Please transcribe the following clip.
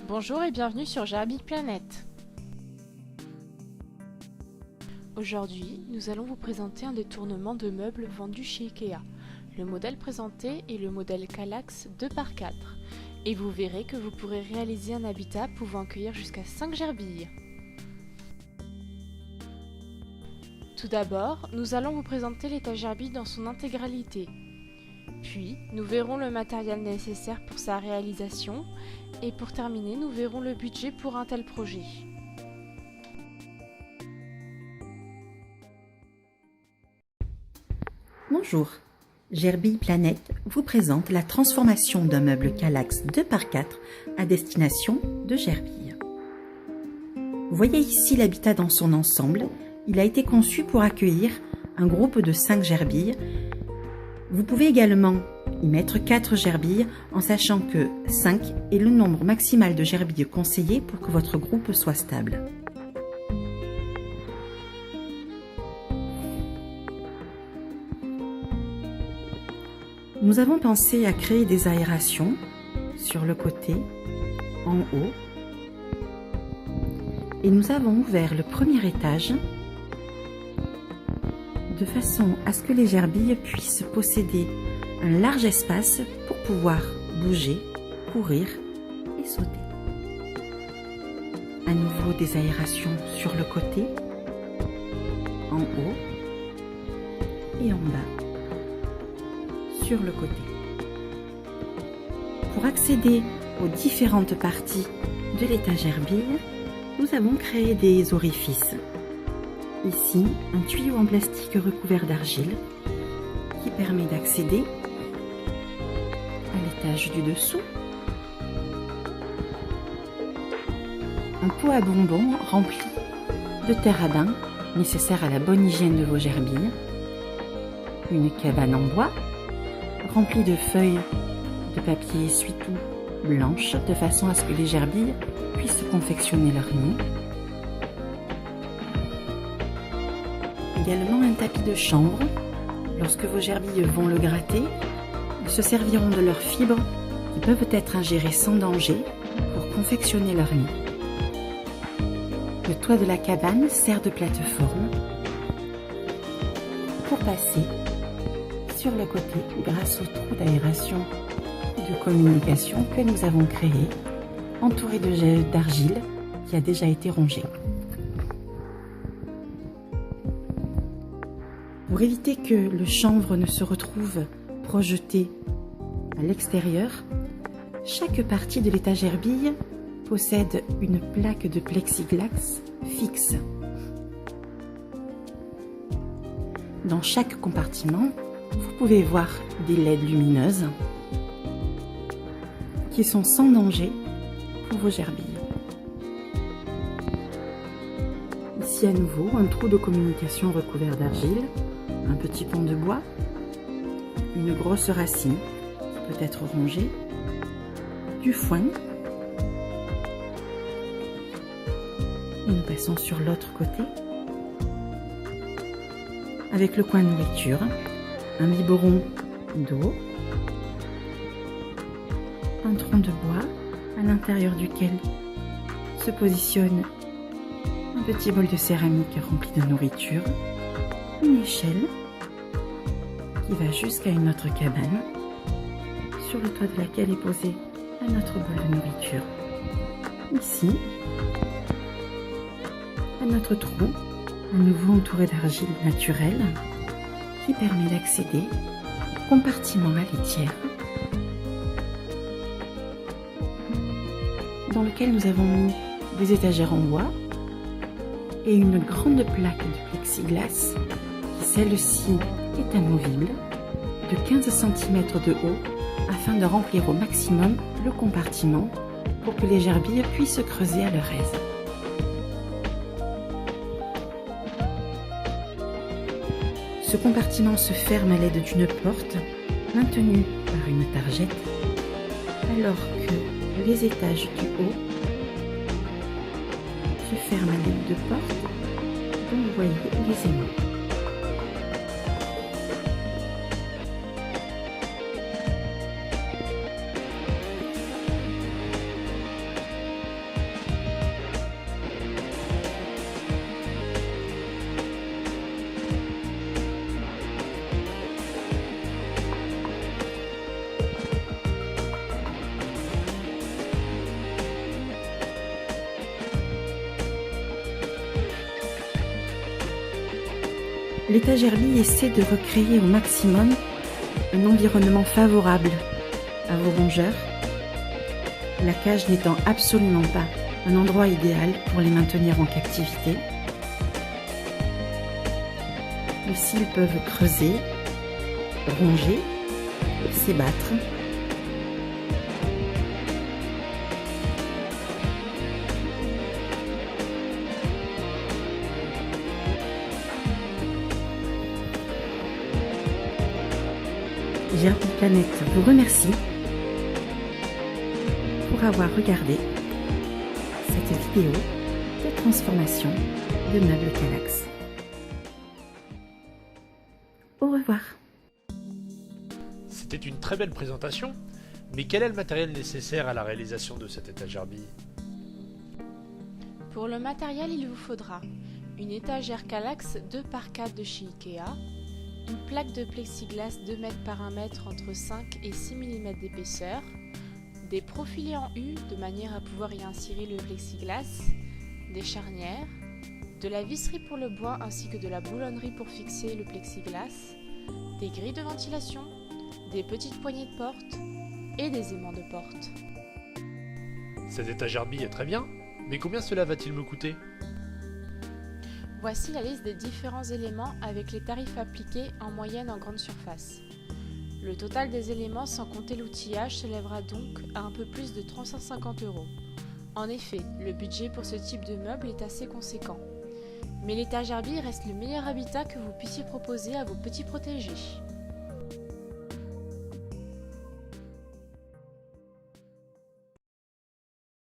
Bonjour et bienvenue sur Jarby Planet. Aujourd'hui, nous allons vous présenter un détournement de meubles vendus chez Ikea. Le modèle présenté est le modèle Kallax 2x4 et vous verrez que vous pourrez réaliser un habitat pouvant accueillir jusqu'à 5 gerbilles. Tout d'abord, nous allons vous présenter l'étage gerbille dans son intégralité. Puis, nous verrons le matériel nécessaire pour sa réalisation et pour terminer, nous verrons le budget pour un tel projet. Bonjour, Jarby Planet vous présente la transformation d'un meuble Kallax 2x4 à destination de gerbilles. Vous voyez ici l'habitat dans son ensemble. Il a été conçu pour accueillir un groupe de 5 gerbilles. Vous pouvez également y mettre 4 gerbilles en sachant que 5 est le nombre maximal de gerbilles conseillé pour que votre groupe soit stable. Nous avons pensé à créer des aérations sur le côté, en haut, et nous avons ouvert le premier étage de façon à ce que les gerbilles puissent posséder un large espace pour pouvoir bouger, courir et sauter. À nouveau des aérations sur le côté, en haut et en bas, sur le côté. Pour accéder aux différentes parties de l'étage gerbille, nous avons créé des orifices. Ici, un tuyau en plastique recouvert d'argile qui permet d'accéder à l'étage du dessous. Un pot à bonbons rempli de terre à bain nécessaire à la bonne hygiène de vos gerbilles. Une cabane en bois remplie de feuilles de papier essuie-tout blanches de façon à ce que les gerbilles puissent confectionner leur nid. Également un tapis de chambre. Lorsque vos gerbilles vont le gratter, ils se serviront de leurs fibres qui peuvent être ingérées sans danger pour confectionner leur nid. Le toit de la cabane sert de plateforme pour passer sur le côté grâce au trou d'aération et de communication que nous avons créé, entouré d'argile qui a déjà été rongée. Pour éviter que le chanvre ne se retrouve projeté à l'extérieur, chaque partie de l'étage gerbille possède une plaque de plexiglas fixe. Dans chaque compartiment, vous pouvez voir des LED lumineuses qui sont sans danger pour vos gerbilles. Ici à nouveau, un trou de communication recouvert d'argile, un petit pont de bois, une grosse racine qui peut être rongée, du foin. Et nous passons sur l'autre côté avec le coin de nourriture, un biberon d'eau, un tronc de bois à l'intérieur duquel se positionne un petit bol de céramique rempli de nourriture, une échelle qui va jusqu'à une autre cabane sur le toit de laquelle est posé un autre bol de nourriture. Ici, un autre trou, à nouveau entouré d'argile naturelle qui permet d'accéder au compartiment à litière dans lequel nous avons mis des étagères en bois et une grande plaque de plexiglas qui celle-ci est amovible de 15 cm de haut afin de remplir au maximum le compartiment pour que les gerbilles puissent creuser à leur aise. Ce compartiment se ferme à l'aide d'une porte maintenue par une targette alors que les étages du haut se ferment à l'aide de portes dont vous voyez les aimants. l'étagère bille essaie de recréer au maximum un environnement favorable à vos rongeurs, la cage n'étant absolument pas un endroit idéal pour les maintenir en captivité. Ici, ils peuvent creuser, ronger, s'ébattre. Gerbille Planète vous remercie pour avoir regardé cette vidéo de transformation de meubles Kallax. Au revoir. C'était une très belle présentation, mais quel est le matériel nécessaire à la réalisation de cette étagère bille? Pour le matériel, il vous faudra une étagère Kallax 2x4 de chez Ikea, une plaque de plexiglas 2 m par 1 m entre 5 et 6 mm d'épaisseur, des profilés en U de manière à pouvoir y insérer le plexiglas, des charnières, de la visserie pour le bois ainsi que de la boulonnerie pour fixer le plexiglas, des grilles de ventilation, des petites poignées de porte et des aimants de porte. Cette étagère bille est très bien, mais combien cela va-t-il me coûter? Voici la liste des différents éléments avec les tarifs appliqués en moyenne en grande surface. Le total des éléments sans compter l'outillage s'élèvera donc à un peu plus de 350 €. En effet, le budget pour ce type de meuble est assez conséquent. Mais l'étagère bille reste le meilleur habitat que vous puissiez proposer à vos petits protégés.